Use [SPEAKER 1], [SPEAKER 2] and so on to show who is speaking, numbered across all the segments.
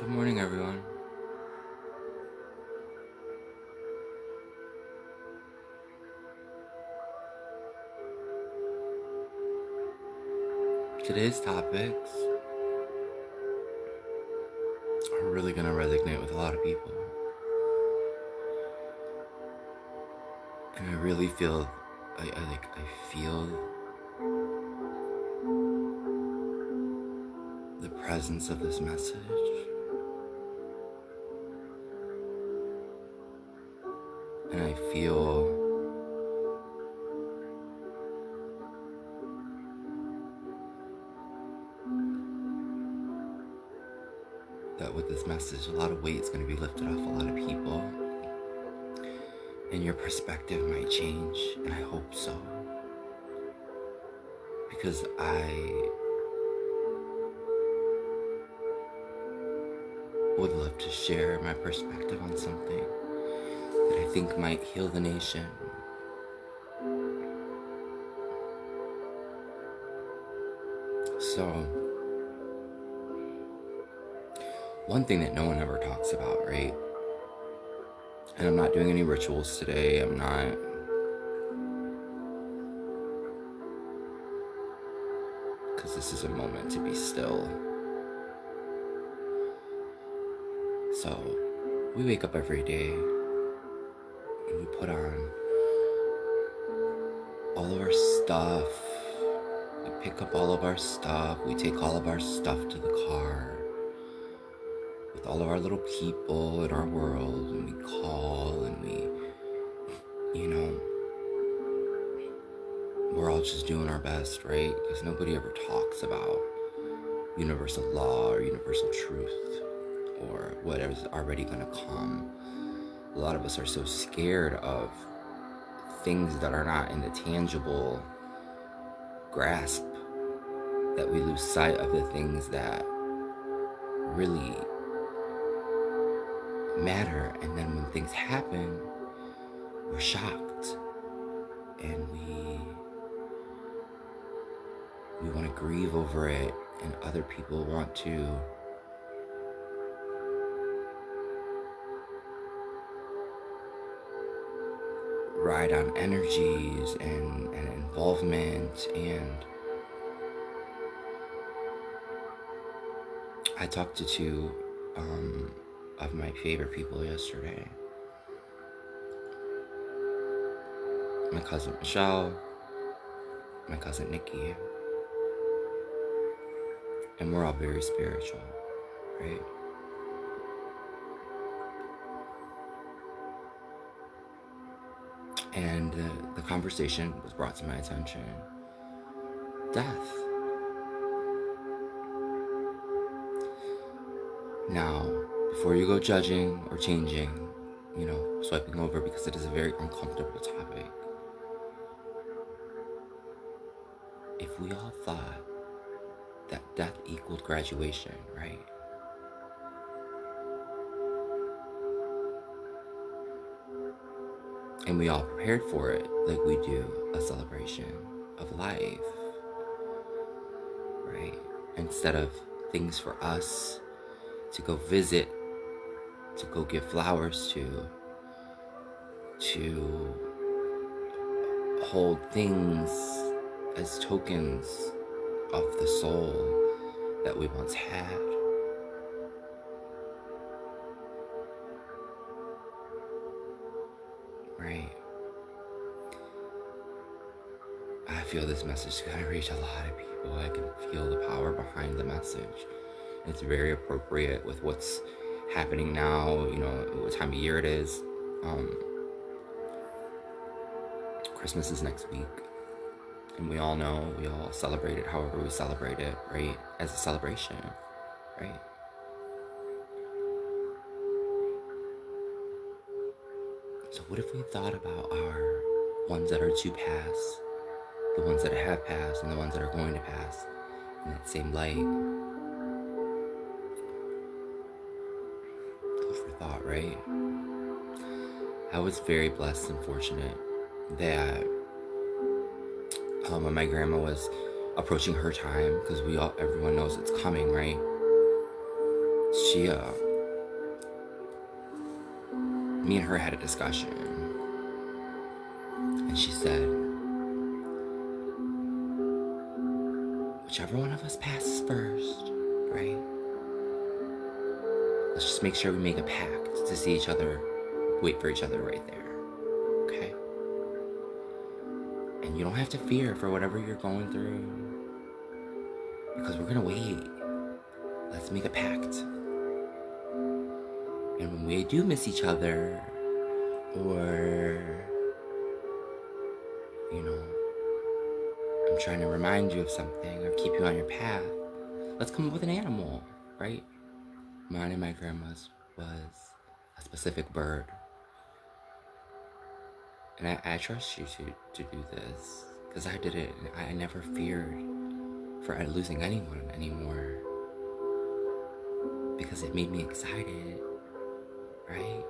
[SPEAKER 1] Good morning, everyone. Today's topics are really going to resonate with a lot of people. And I really feel, I feel the presence of this message. And I feel that with this message, a lot of weight is going to be lifted off a lot of people. And your perspective might change, and I hope so. Because I would love to share my perspective on something that I think might heal the nation. So, one thing that no one ever talks about, right? And I'm not doing any rituals today. I'm not. Because this is a moment to be still. So, we wake up every day and we put on all of our stuff. We pick up all of our stuff. We take all of our stuff to the car with all of our little people in our world, and we call and we're all just doing our best, right? Because nobody ever talks about universal law or universal truth or whatever's already gonna come. A lot of us are so scared of things that are not in the tangible grasp that we lose sight of the things that really matter. And then when things happen, we're shocked and we want to grieve over it, and other people want to ride on energies and involvement. And I talked to two of my favorite people yesterday. My cousin Michelle, my cousin Nikki. And we're all very spiritual, right? And the conversation was brought to my attention. Death. Now, before you go judging or changing, swiping over, because it is a very uncomfortable topic, if we all thought that death equaled graduation, right? And we all prepared for it like we do a celebration of life, right? Instead of things for us to go visit, to go give flowers to hold things as tokens of the soul that we once had. Right? I feel this message is going to reach a lot of people. I can feel the power behind the message. It's very appropriate with what's happening now, what time of year it is. Christmas is next week. And we all know, we all celebrate it however we celebrate it, right? As a celebration, right? So what if we thought about our ones that are to pass, the ones that have passed, and the ones that are going to pass in that same light? Food for thought, right? I was very blessed and fortunate that when my grandma was approaching her time, because everyone knows it's coming, right? me and her had a discussion, and she said, whichever one of us passes first, right? Let's just make sure we make a pact to see each other, wait for each other right there, okay? And you don't have to fear for whatever you're going through, because we're gonna wait. Let's make a pact. And when we do miss each other, or, I'm trying to remind you of something or keep you on your path, let's come up with an animal, right? Mine and my grandma's was a specific bird. And I trust you to do this, because I did it, and I never feared for losing anyone anymore, because it made me excited, right?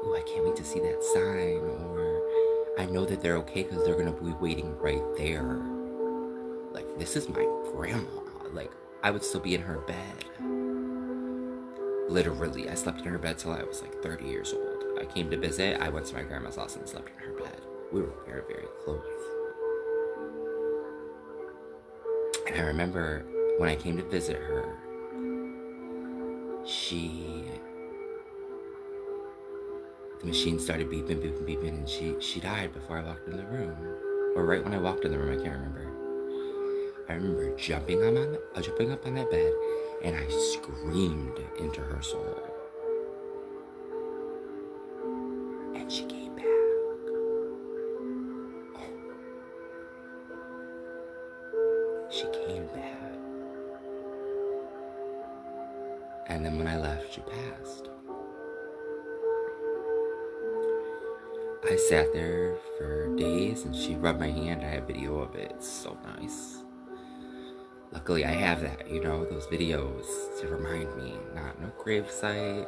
[SPEAKER 1] Ooh, I can't wait to see that sign, or I know that they're okay because they're gonna be waiting right there. Like, this is my grandma. Like, I would still be in her bed. Literally, I slept in her bed till I was like 30 years old. I came to visit, I went to my grandma's house and slept in her bed. We were very, very close. And I remember when I came to visit her, the machine started beeping, beeping, beeping, and she died before I walked in the room. Or right when I walked in the room, I can't remember. I remember jumping up on that bed, and I screamed into her soul. And she came back. Oh. She came back. And then when I left, she passed. I sat there for days, and she rubbed my hand. I have video of it. It's so nice. Luckily, I have that, those videos to remind me. No gravesite.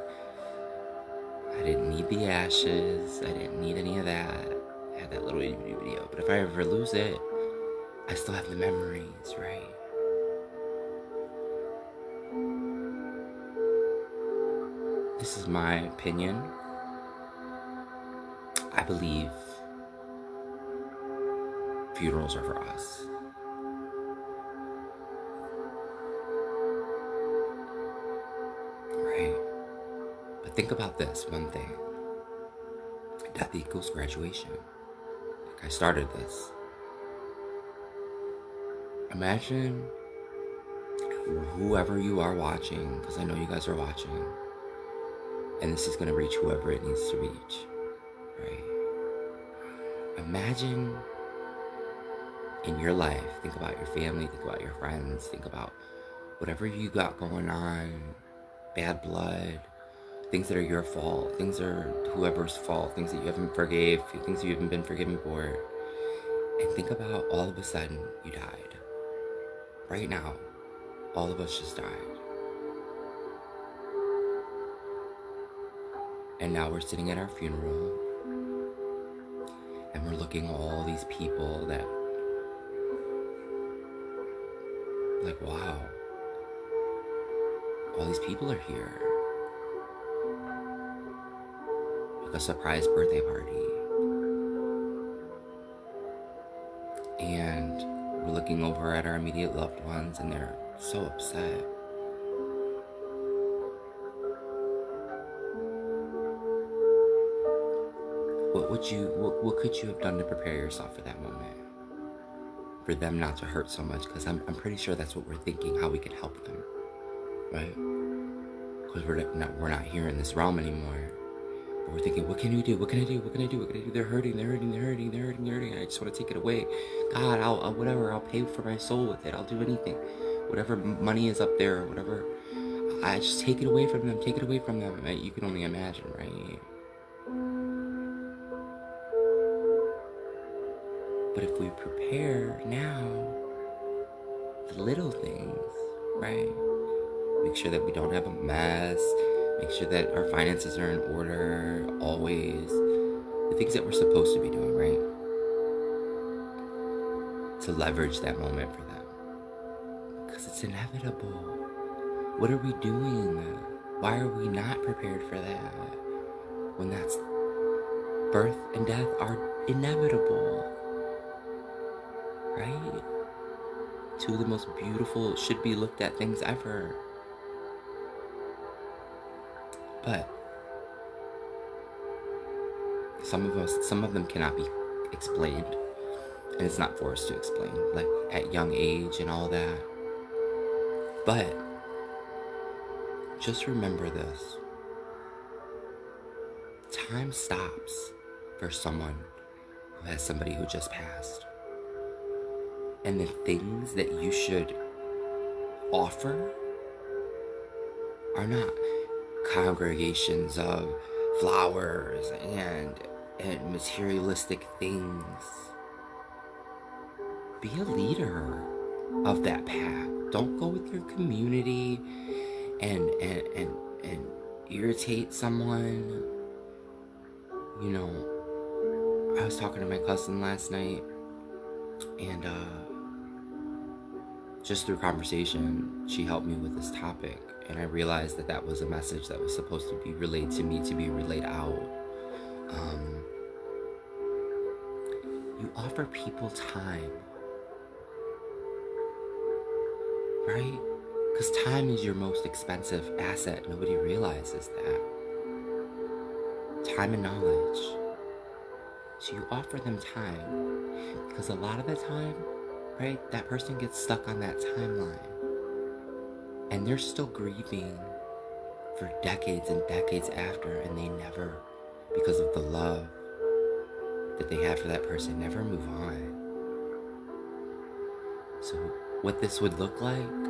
[SPEAKER 1] I didn't need the ashes. I didn't need any of that. I had that little video. But if I ever lose it, I still have the memories, right? This is my opinion. I believe funerals are for us. Right? But think about this one thing. Death equals graduation. Like, I started this. Imagine whoever you are watching, because I know you guys are watching, and this is going to reach whoever it needs to reach. Right? Imagine in your life, think about your family, think about your friends, think about whatever you got going on, bad blood, things that are your fault, things that are whoever's fault, things that you haven't forgave, things you haven't been forgiven for, and think about all of a sudden you died. Right now, all of us just died. And now we're sitting at our funeral, and we're looking at all these people that, like, wow, all these people are here. Like a surprise birthday party. And we're looking over at our immediate loved ones, and they're so upset. What could you have done to prepare yourself for that moment? For them not to hurt so much, because I'm pretty sure that's what we're thinking, how we could help them, right? Because we're not here in this realm anymore. But we're thinking, what can we do? What can I do? What can I do? What can I do? They're hurting. I just want to take it away. God, I'll pay for my soul with it. I'll do anything. Whatever money is up there, whatever. I just take it away from them. Take it away from them. You can only imagine, right? But if we prepare now, the little things, right? Make sure that we don't have a mess. Make sure that our finances are in order, always. The things that we're supposed to be doing, right? To leverage that moment for them. Because it's inevitable. What are we doing? Why are we not prepared for that? When that's birth and death are inevitable, right? Two of the most beautiful, should be looked at things ever. But some of them cannot be explained, and it's not for us to explain, like at young age and all that. But just remember this: time stops for someone who has somebody who just passed. And the things that you should offer are not congregations of flowers and materialistic things. Be a leader of that path. Don't go with your community and irritate someone. You know, I was talking to my cousin last night, and just through conversation, she helped me with this topic, and I realized that that was a message that was supposed to be relayed to me, to be relayed out. You offer people time, right? Because time is your most expensive asset. Nobody realizes that. Time and knowledge. So you offer them time, because a lot of the time, right, that person gets stuck on that timeline, and they're still grieving for decades and decades after, and they never, because of the love that they have for that person, never move on. So what this would look like: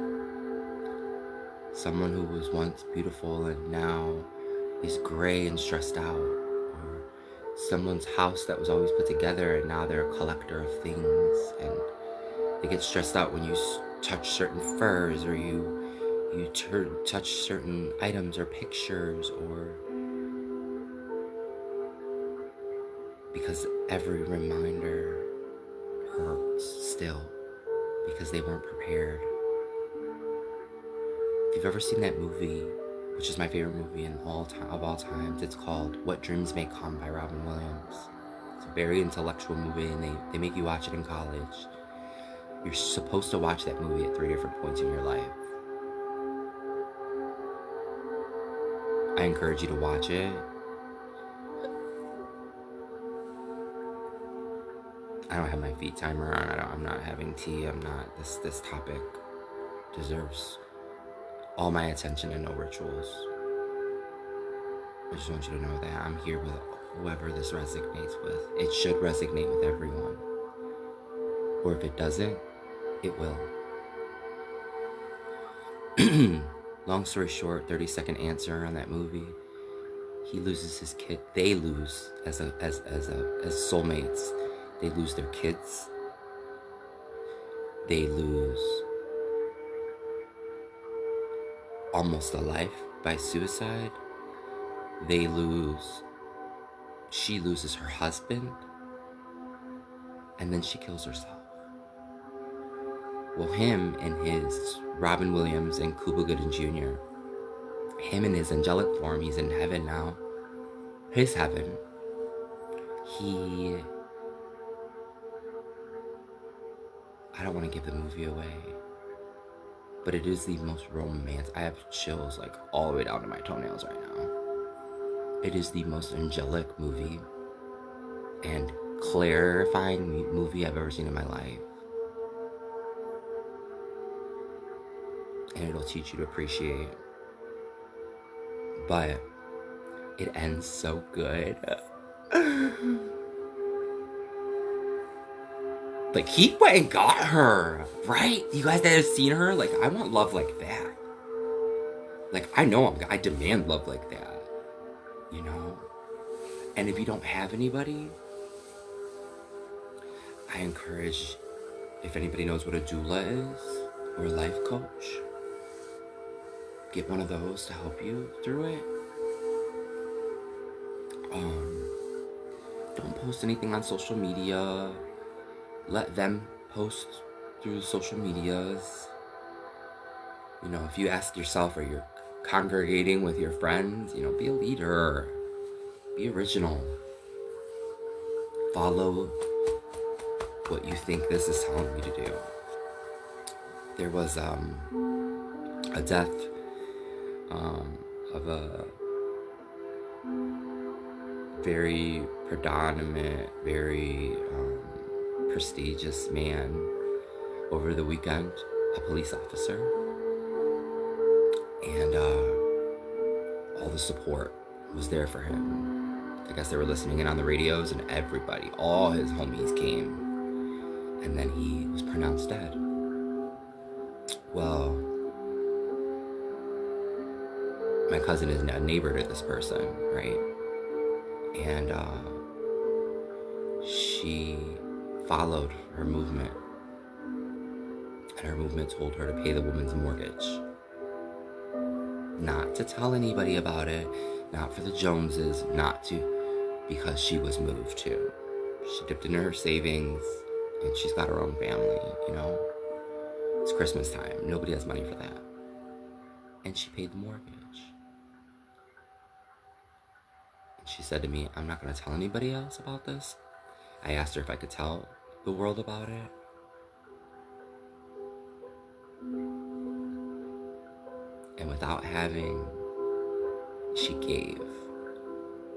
[SPEAKER 1] someone who was once beautiful and now is gray and stressed out, or someone's house that was always put together and now they're a collector of things, and they get stressed out when you touch certain furs, or you touch certain items or pictures, or because every reminder hurts still, because they weren't prepared. If you've ever seen that movie, which is my favorite movie of all times, it's called What Dreams May Come by Robin Williams. It's a very intellectual movie, and they make you watch it in college. You're supposed to watch that movie at 3 different points in your life. I encourage you to watch it. I don't have my feet timer on. I'm not having tea. This topic deserves all my attention and no rituals. I just want you to know that I'm here with whoever this resonates with. It should resonate with everyone. Or if it doesn't, it will. Long story short, 30-second answer on that movie. He loses his kid. They lose as soulmates. They lose their kids. They lose almost a life by suicide. She loses her husband, and then she kills herself. Well, him and his Robin Williams and Cuba Gooding Jr., him in his angelic form, he's in heaven now. His heaven. I don't want to give the movie away, but it is the most romantic. I have chills like all the way down to my toenails right now. It is the most angelic movie and clarifying movie I've ever seen in my life. And it'll teach you to appreciate. But it ends so good. Like, he went and got her, right? You guys that have seen her, like, I want love like that. Like, I demand love like that, you know? And if you don't have anybody, I encourage, if anybody knows what a doula is, or a life coach, get one of those to help you through it. Don't post anything on social media. Let them post through social medias. If you ask yourself, or you're congregating with your friends, be a leader, be original, follow what you think this is telling you to do. There was a death of a very predominant, very prestigious man over the weekend, a police officer, and all the support was there for him. I guess they were listening in on the radios, and everybody, all his homies came, and then he was pronounced dead. Well, my cousin is a neighbor to this person, right? And she followed her movement, and her movement told her to pay the woman's mortgage. Not to tell anybody about it, not for the Joneses, because she was moved too. She dipped into her savings, and she's got her own family, It's Christmas time. Nobody has money for that. And she paid the mortgage. And she said to me, I'm not going to tell anybody else about this. I asked her if I could tell the world about it. And without having, she gave.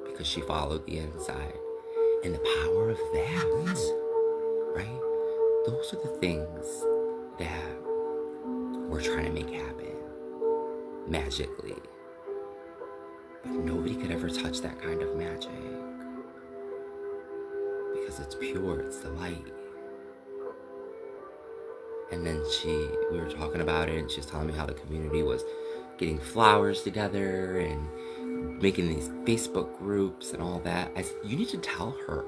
[SPEAKER 1] Because she followed the inside. And the power of that, right? Those are the things that we're trying to make happen magically. But nobody could ever touch that kind of magic. Because it's pure, it's the light. And then we were talking about it, and she was telling me how the community was getting flowers together and making these Facebook groups and all that. I said, you need to tell her.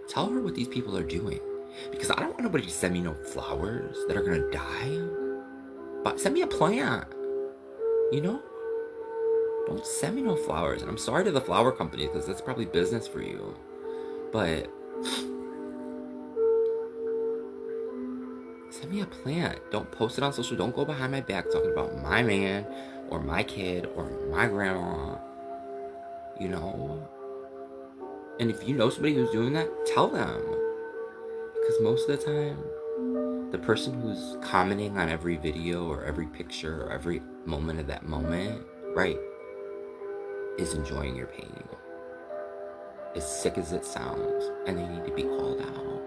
[SPEAKER 1] Tell her what these people are doing. Because I don't want nobody to send me no flowers that are gonna die. But send me a plant. Don't send me no flowers. And I'm sorry to the flower company, because that's probably business for you. But send me a plant. Don't post it on social. Don't go behind my back talking about my man or my kid or my grandma. And if you know somebody who's doing that, tell them. Because most of the time, the person who's commenting on every video or every picture or every moment of that moment, right, is enjoying your pain. As sick as it sounds, and they need to be called out.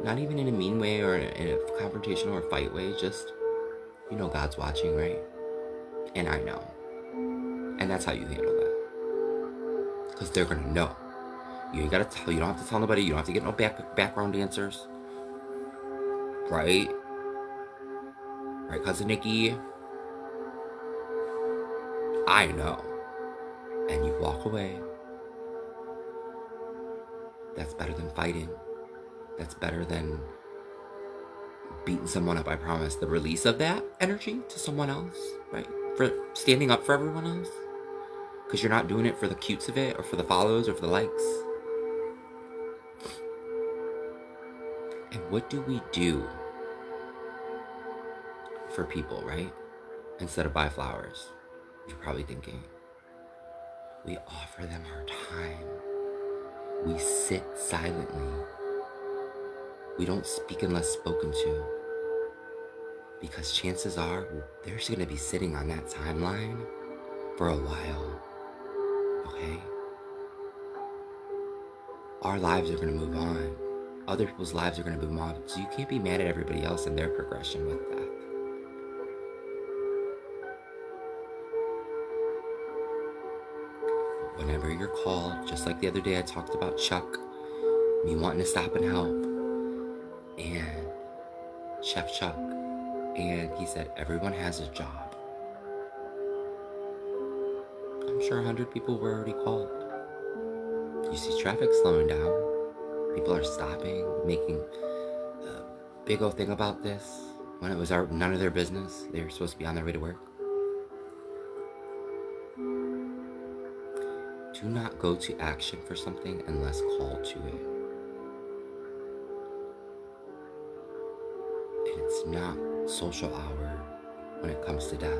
[SPEAKER 1] Not even in a mean way or in a confrontational or fight way, just, God's watching, right? And I know. And that's how you handle that. Because they're gonna know. You ain't gotta tell, you don't have to tell nobody, you don't have to get no background dancers. Right? Right, Cousin Nikki? I know. And you walk away. That's better than fighting. That's better than beating someone up, I promise. The release of that energy to someone else, right? For standing up for everyone else. Because you're not doing it for the cutes of it, or for the follows, or for the likes. And what do we do for people, right? Instead of buy flowers. You're probably thinking. We offer them our time. We sit silently. We don't speak unless spoken to. Because chances are, they're just going to be sitting on that timeline for a while. Okay? Our lives are going to move on. Other people's lives are going to move on. So you can't be mad at everybody else and their progression with that. Whenever you're called, just like the other day I talked about Chuck, me wanting to stop and help, and Chef Chuck, and he said, everyone has a job. I'm sure 100 people were already called. You see traffic slowing down. People are stopping, making a big old thing about this, when it was none of their business. They were supposed to be on their way to work. Do not go to action for something unless called to it. And it's not social hour. when it comes to death.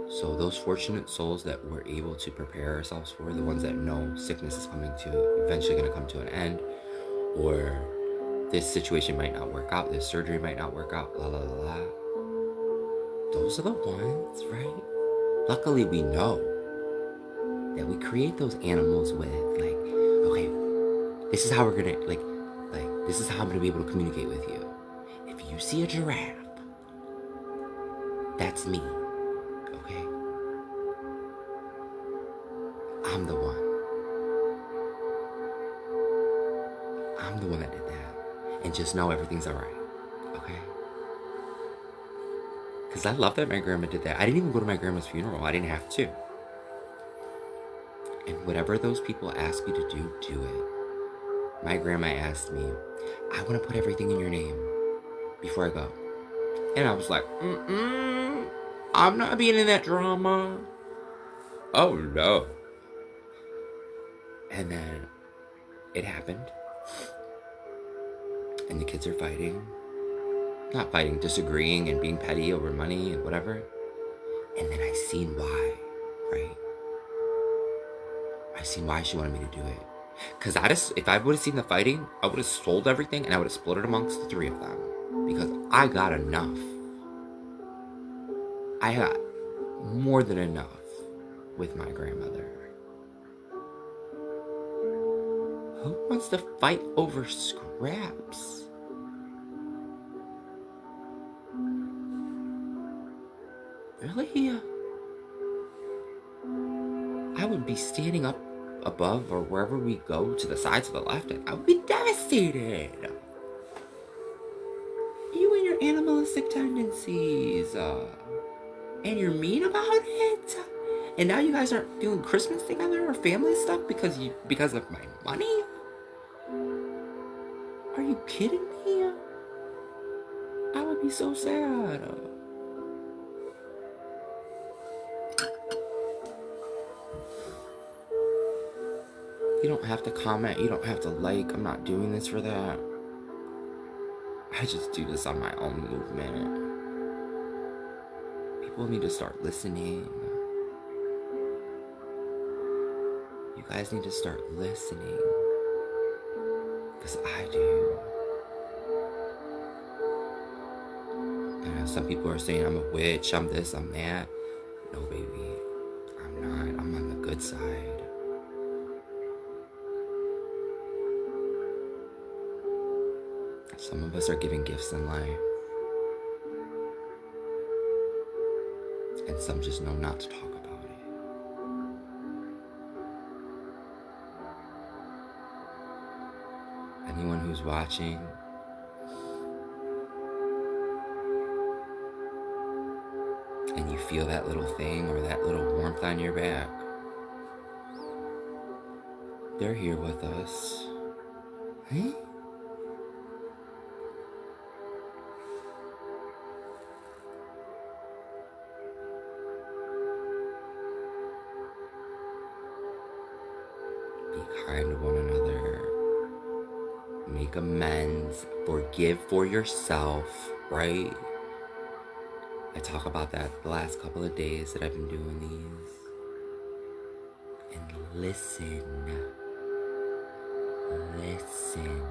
[SPEAKER 1] So those fortunate souls that we're able to prepare ourselves for, the ones that know sickness is coming to, eventually going to come to an end, or this situation might not work out, this surgery might not work out, la la la la. Those are the ones, right? Luckily, we know that we create those animals with, like, okay, this is how we're gonna, like, this is how I'm gonna be able to communicate with you. If you see a giraffe, that's me, okay? I'm the one. I'm the one that did that. And just know everything's all right, okay? Because I love that my grandma did that. I didn't even go to my grandma's funeral. I didn't have to. And whatever those people ask you to do, do it. My grandma asked me, I want to put everything in your name before I go. And I was like, I'm not being in that drama. Oh, no. And then it happened. And the kids are fighting. Not fighting, disagreeing and being petty over money and whatever. And then I seen why, right? I seen why she wanted me to do it. Because if I would have seen the fighting, I would have sold everything and I would have split it amongst the three of them. Because I got enough. I got more than enough with my grandmother. Who wants to fight over scraps? Really? I would be standing up above or wherever we go to the side to the left and I would be devastated. You and your animalistic tendencies. And you're mean about it? And now you guys aren't doing Christmas together or family stuff because of my money? Are you kidding me? I would be so sad. You don't have to comment. You don't have to like. I'm not doing this for that. I just do this on my own movement. People need to start listening. You guys need to start listening. Because I do. And some people are saying I'm a witch, I'm this, I'm that. No, baby. I'm not. I'm on the good side. Some of us are given gifts in life. And some just know not to talk about it. Anyone who's watching, and you feel that little thing or that little warmth on your back, they're here with us. Huh? Be kind to one another. Make amends. Forgive for yourself, right? I talk about that the last couple of days that I've been doing these. And listen. Listen.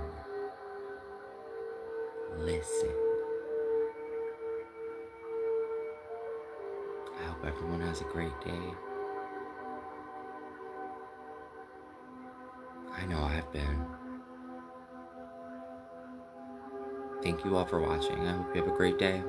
[SPEAKER 1] Listen. I hope everyone has a great day. I know I've been. Thank you all for watching. I hope you have a great day.